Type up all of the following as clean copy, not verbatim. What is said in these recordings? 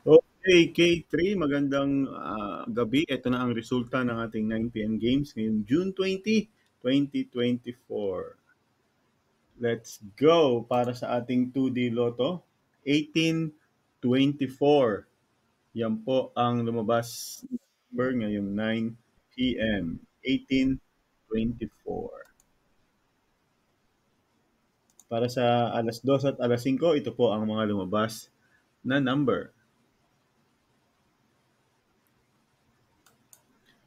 Okay, K3, magandang gabi. Ito na ang resulta ng ating 9 p.m. games ngayong June 20, 2024. Let's go para sa ating 2D Lotto. 1824. Yan po ang lumabas number ngayong 9 p.m. 1824. Para sa alas 2 at alas 5, ito po ang mga lumabas na number.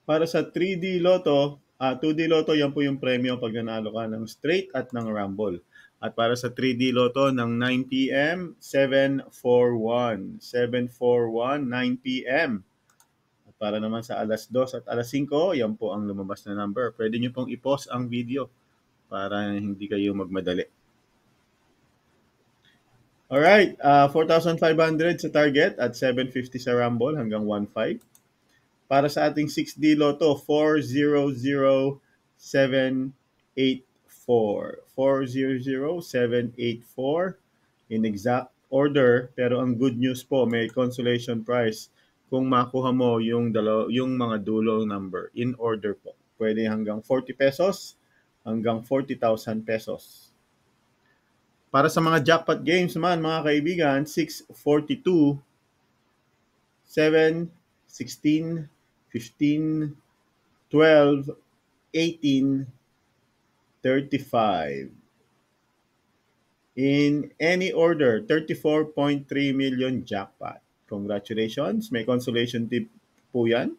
Para sa 3D Lotto, 2D Lotto, yan po yung premyo pag nanalo ka ng straight at ng rumble. At para sa 3D Lotto ng 9 p.m., 741. 741, 9 p.m. At para naman sa alas 2 at alas 5, yan po ang lumabas na number. Pwede nyo pong i-pause ang video para hindi kayo magmadali. Alright, 4,500 sa target at 750 sa rumble hanggang 1.5. Para sa ating 6D Lotto, 400784. 400784 in exact order, pero ang good news po, may consolation prize kung makuha mo yung mga dulo number in order po. Pwede hanggang 40 pesos hanggang 40,000 pesos. Para sa mga jackpot games naman, mga kaibigan, 642, 7, 16, 15, 12, 18, 35. In any order, 34.3 million jackpot. Congratulations. May consolation tip po yan.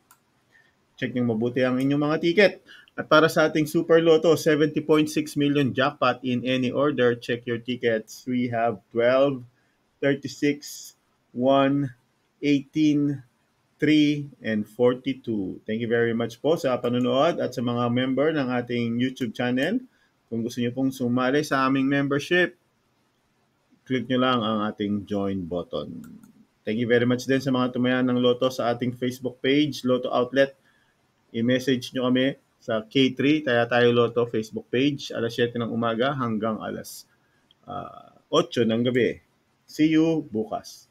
Check nyo mabuti ang inyong mga ticket. At para sa ating Super Lotto, 70.6 million jackpot in any order. Check your tickets. We have 12, 36, 1, 18, 3, and 42. Thank you very much po sa panonood at sa mga member ng ating YouTube channel. Kung gusto niyo pong sumali sa aming membership, click nyo lang ang ating join button. Thank you very much din sa mga tumayan ng Lotto sa ating Facebook page, Lotto Outlet. I-message nyo kami sa K3, Taya Tayo Lotto Facebook page, alas 7 ng umaga hanggang alas 8 ng gabi. See you bukas.